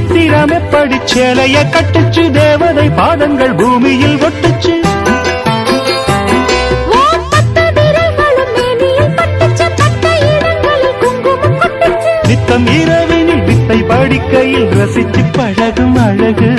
சித்திரம் எப்படி சேலைய கட்டுச்சு தேவதை பாதங்கள் பூமியில் ஒட்டுச்சு நித்தம் இரவினில் வித்தை படிக்கையில் ரசிச்சு பழகும் அழகு